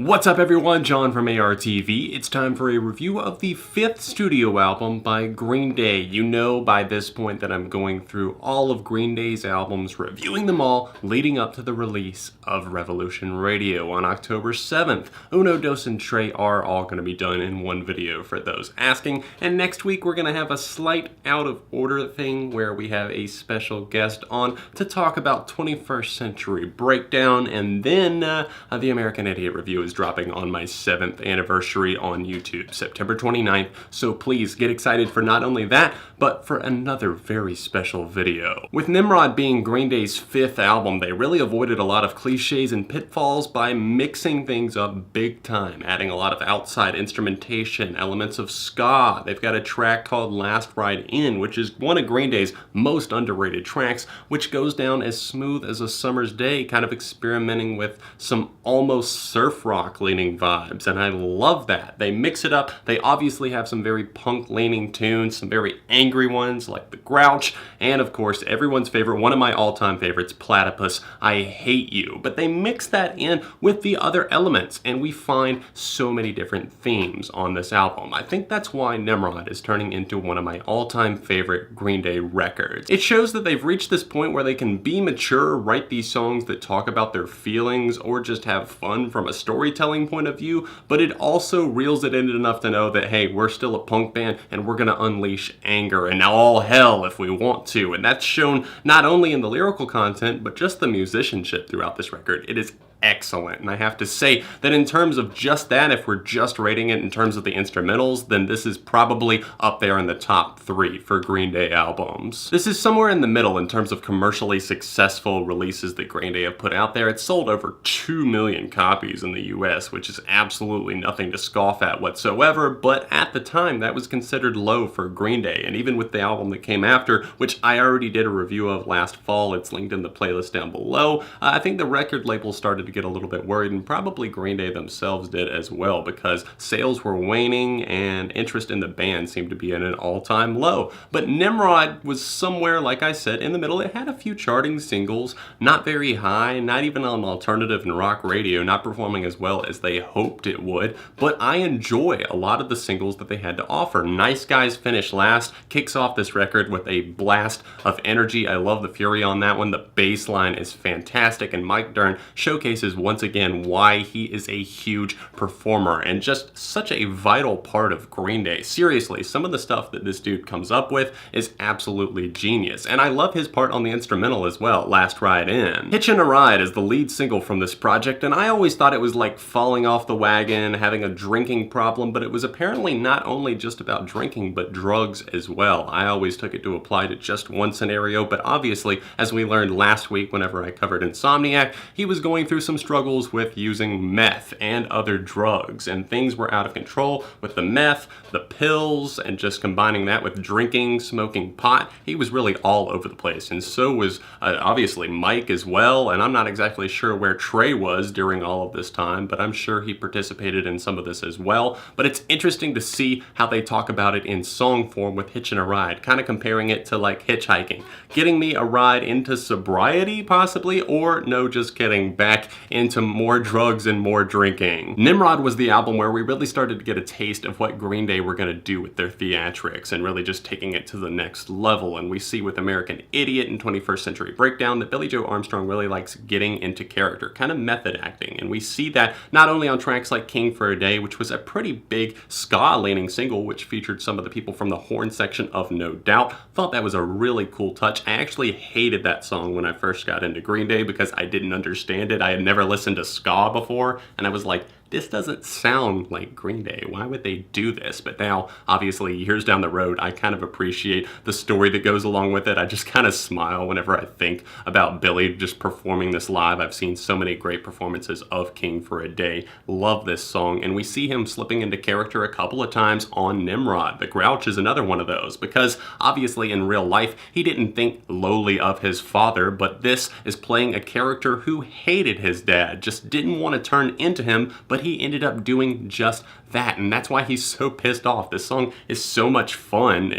What's up everyone, John from ARTV. It's time for a review of the 5th studio album by Green Day. You know by this point that I'm going through all of Green Day's albums, reviewing them all, leading up to the release of Revolution Radio on October 7th. Uno, Dos, and Tre are all going to be done in one video for those asking, and next week we're going to have a slight out of order thing where we have a special guest on to talk about 21st Century Breakdown, and then the American Idiot review is dropping on my 7th anniversary on YouTube, September 29th, so please get excited for not only that, but for another very special video. With Nimrod being Green Day's 5th album, they really avoided a lot of cliches and pitfalls by mixing things up big time, adding a lot of outside instrumentation, elements of ska. They've got a track called Last Ride In, which is one of Green Day's most underrated tracks, which goes down as smooth as a summer's day, kind of experimenting with some almost surf rock leaning vibes, and I love that. They mix it up. They obviously have some very punk leaning tunes, some very angry ones like the Grouch, and of course everyone's favorite, one of my all-time favorites, Platypus, I Hate You. But they mix that in with the other elements, and we find so many different themes on this album. I think that's why Nimrod is turning into one of my all-time favorite Green Day records. It shows that they've reached this point where they can be mature, write these songs that talk about their feelings, or just have fun from a storytelling point of view, but it also reels it in enough to know that, hey, we're still a punk band and we're gonna unleash anger and all hell if we want to. And that's shown not only in the lyrical content, but just the musicianship throughout this record. It is excellent, and I have to say that in terms of just that, if we're just rating it in terms of the instrumentals, then this is probably up there in the top 3 for Green Day albums. This is somewhere in the middle in terms of commercially successful releases that Green Day have put out there. It's sold over 2 million copies in the US, which is absolutely nothing to scoff at whatsoever, but at the time that was considered low for Green Day, and even with the album that came after, which I already did a review of last fall, it's linked in the playlist down below, I think the record label started to get a little bit worried, and probably Green Day themselves did as well, because sales were waning and interest in the band seemed to be at an all-time low. But Nimrod was somewhere, like I said, in the middle. It had a few charting singles, not very high, not even on alternative and rock radio, not performing as well as they hoped it would, but I enjoy a lot of the singles that they had to offer. Nice Guys finished last, kicks off this record with a blast of energy. I love the fury on that one. The bass line is fantastic, and Mike Dirnt showcases once again why he is a huge performer and just such a vital part of Green Day. Seriously, some of the stuff that this dude comes up with is absolutely genius, and I love his part on the instrumental as well, Last Ride In. Hitchin' a Ride is the lead single from this project, and I always thought it was like falling off the wagon, having a drinking problem, but it was apparently not only just about drinking, but drugs as well. I always took it to apply to just one scenario, but obviously, as we learned last week whenever I covered Insomniac, he was going through some struggles with using meth and other drugs, and things were out of control with the meth, the pills, and just combining that with drinking, smoking pot. He was really all over the place, and so was obviously Mike as well, and I'm not exactly sure where Tre was during all of this time, but I'm sure he participated in some of this as well. But it's interesting to see how they talk about it in song form with Hitchin' a Ride, kind of comparing it to like hitchhiking, getting me a ride into sobriety possibly, or no, just kidding, back into more drugs and more drinking. Nimrod was the album where we really started to get a taste of what Green Day were going to do with their theatrics and really just taking it to the next level. And we see with American Idiot and 21st Century Breakdown that Billie Joe Armstrong really likes getting into character, kind of method acting. And we see that not only on tracks like King for a Day, which was a pretty big ska-leaning single, which featured some of the people from the horn section of No Doubt. Thought that was a really cool touch. I actually hated that song when I first got into Green Day because I didn't understand it. I had never listened to ska before, and I was like, this doesn't sound like Green Day. Why would they do this? But now, obviously, years down the road, I kind of appreciate the story that goes along with it. I just kind of smile whenever I think about Billy just performing this live. I've seen so many great performances of King for a Day. Love this song, and we see him slipping into character a couple of times on Nimrod. The Grouch is another one of those, because obviously in real life, he didn't think lowly of his father, but this is playing a character who hated his dad, just didn't want to turn into him, but he ended up doing just that, and that's why he's so pissed off. This song is so much fun.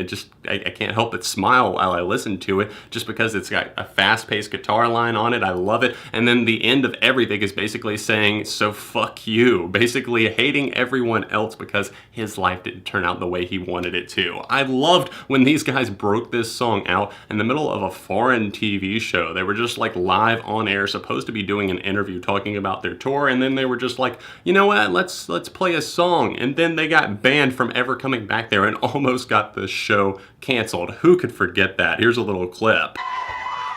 I can't help but smile while I listen to it, just because it's got a fast-paced guitar line on it. I love it. And then the end of everything is basically saying, so fuck you. Basically hating everyone else because his life didn't turn out the way he wanted it to. I loved when these guys broke this song out in the middle of a foreign TV show. They were just like live on air, supposed to be doing an interview talking about their tour, and then they were just like, you know what, let's play a song. And then they got banned from ever coming back there and almost got the show canceled. Who could forget that? Here's a little clip.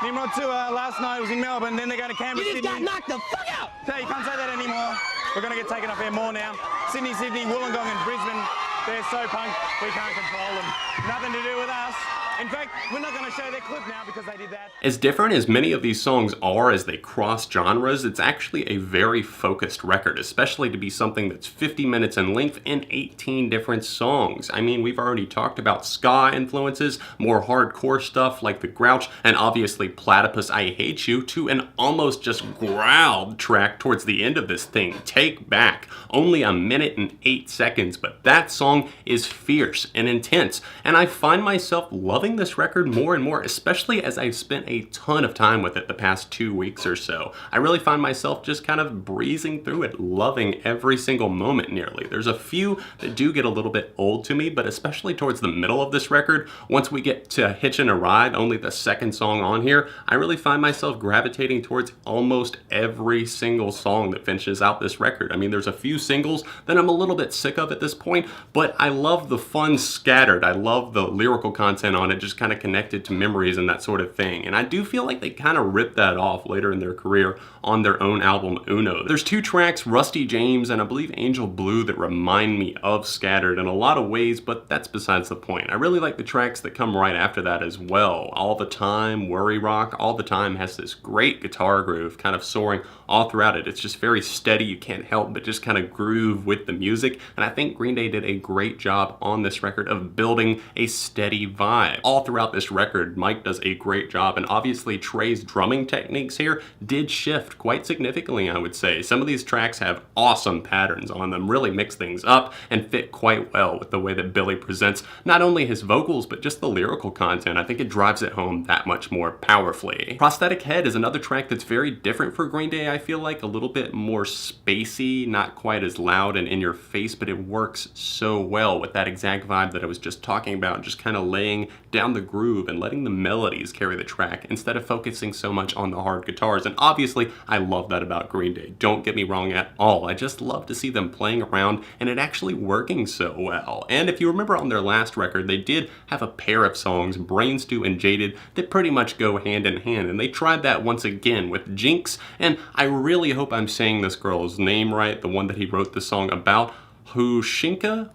Nimrod tour last night was in Melbourne, then they're going to Canberra, You just got knocked the fuck out! Hey, you can't say that anymore. We're going to get taken up here more now. Sydney, Wollongong and Brisbane, they're so punk, we can't control them. Nothing to do with us. In fact, we're not going to show their clip now because they did that. As different as many of these songs are as they cross genres, it's actually a very focused record, especially to be something that's 50 minutes in length and 18 different songs. I mean, we've already talked about ska influences, more hardcore stuff like the Grouch, and obviously Platypus, I Hate You, to an almost just growled track towards the end of this thing, Take Back. Only a minute and 8 seconds, but that song is fierce and intense, and I find myself loving this record more and more, especially as I've spent a ton of time with it the past 2 weeks or so. I really find myself just kind of breezing through it, loving every single moment nearly. There's a few that do get a little bit old to me, but especially towards the middle of this record, once we get to Hitchin' a Ride, only the second song on here, I really find myself gravitating towards almost every single song that finishes out this record. I mean, there's a few singles that I'm a little bit sick of at this point, but I love the fun scattered. I love the lyrical content on it, just kind of connected to memories and that sort of thing. And I do feel like they kind of ripped that off later in their career on their own album Uno. There's 2 tracks, Rusty James and I believe Angel Blue, that remind me of Scattered in a lot of ways, but that's besides the point. I really like the tracks that come right after that as well. All the Time, Worry Rock, All the Time has this great guitar groove kind of soaring all throughout it. It's just very steady. You can't help but just kind of groove with the music. And I think Green Day did a great job on this record of building a steady vibe. All throughout this record, Mike does a great job, and obviously Trey's drumming techniques here did shift quite significantly, I would say. Some of these tracks have awesome patterns on them, really mix things up and fit quite well with the way that Billy presents not only his vocals, but just the lyrical content. I think it drives it home that much more powerfully. Prosthetic Head is another track that's very different for Green Day, I feel like. A little bit more spacey, not quite as loud and in your face, but it works so well with that exact vibe that I was just talking about, just kind of laying down the groove and letting the melodies carry the track instead of focusing so much on the hard guitars. And obviously, I love that about Green Day. Don't get me wrong at all. I just love to see them playing around and it actually working so well. And if you remember on their last record, they did have a pair of songs, Brain Stew and Jaded, that pretty much go hand in hand. And they tried that once again with Jinx. And I really hope I'm saying this girl's name right, the one that he wrote the song about. Hoshinka?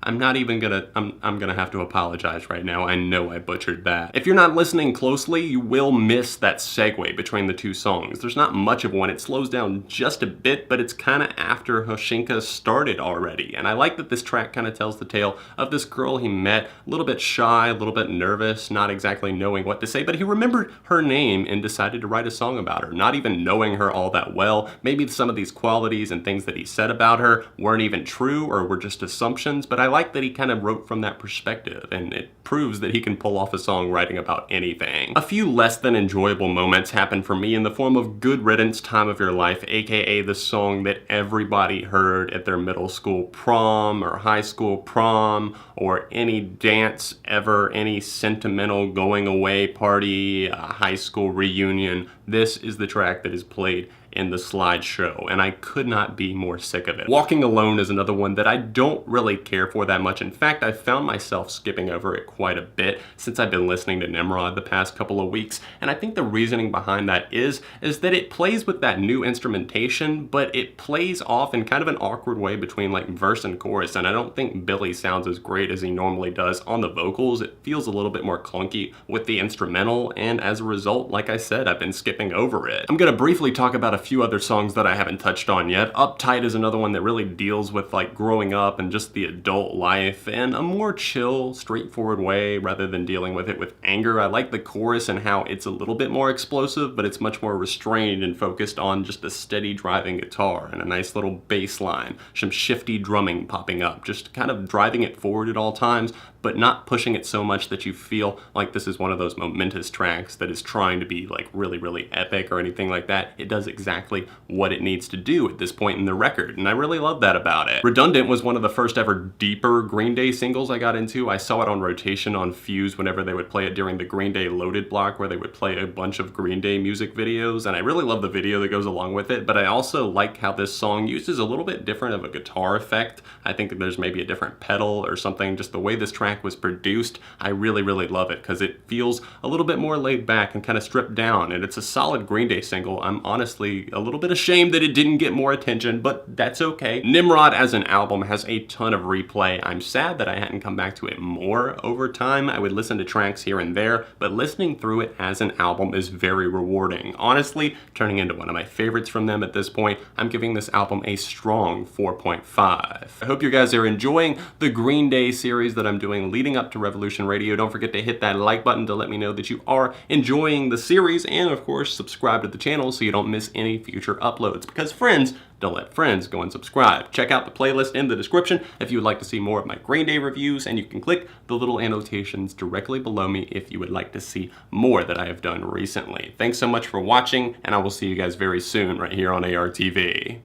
I'm gonna have to apologize right now. I know I butchered that. If you're not listening closely, you will miss that segue between the 2 songs. There's not much of one. It slows down just a bit, but it's kind of after Hoshinka started already. And I like that this track kind of tells the tale of this girl he met, a little bit shy, a little bit nervous, not exactly knowing what to say, but he remembered her name and decided to write a song about her, not even knowing her all that well. Maybe some of these qualities and things that he said about her weren't even true or were just assumptions, but I like that he kind of wrote from that perspective, and it proves that he can pull off a song writing about anything. A few less than enjoyable moments happened for me in the form of Good Riddance, Time of Your Life, aka the song that everybody heard at their middle school prom or high school prom or any dance ever, any sentimental going away party, high school reunion. This is the track that is played in the slideshow, and I could not be more sick of it. Walking Alone is another one that I don't really care for that much. In fact, I found myself skipping over it quite a bit since I've been listening to Nimrod the past couple of weeks, and I think the reasoning behind that is that it plays with that new instrumentation, but it plays off in kind of an awkward way between like verse and chorus, and I don't think Billy sounds as great as he normally does on the vocals. It feels a little bit more clunky with the instrumental, and as a result, like I said, I've been skipping over it. I'm gonna briefly talk about a few other songs that I haven't touched on yet. Uptight is another one that really deals with like growing up and just the adult life in a more chill, straightforward way rather than dealing with it with anger. I like the chorus and how it's a little bit more explosive, but it's much more restrained and focused on just a steady driving guitar and a nice little bass line, some shifty drumming popping up, just kind of driving it forward at all times, but not pushing it so much that you feel like this is one of those momentous tracks that is trying to be like really, really epic or anything like that. It does exactly what it needs to do at this point in the record, and I really love that about it. Redundant was one of the first ever deeper Green Day singles I got into. I saw it on rotation on Fuse whenever they would play it during the Green Day Loaded block, where they would play a bunch of Green Day music videos, and I really love the video that goes along with it, but I also like how this song uses a little bit different of a guitar effect. I think that there's maybe a different pedal or something. Just the way this track was produced, I really, really love it because it feels a little bit more laid back and kind of stripped down, and it's a solid Green Day single. I'm honestly a little bit ashamed that it didn't get more attention, but that's okay. Nimrod as an album has a ton of replay. I'm sad that I hadn't come back to it more over time. I would listen to tracks here and there, but listening through it as an album is very rewarding. Honestly, turning into one of my favorites from them at this point. I'm giving this album a strong 4.5. I hope you guys are enjoying the Green Day series that I'm doing leading up to Revolution Radio. Don't forget to hit that like button to let me know that you are enjoying the series, and of course subscribe to the channel so you don't miss any future uploads, because friends don't let friends go unsubscribe. Check out the playlist in the description if you would like to see more of my Green Day reviews, and you can click the little annotations directly below me if you would like to see more that I have done recently. Thanks so much for watching, and I will see you guys very soon right here on ARTV.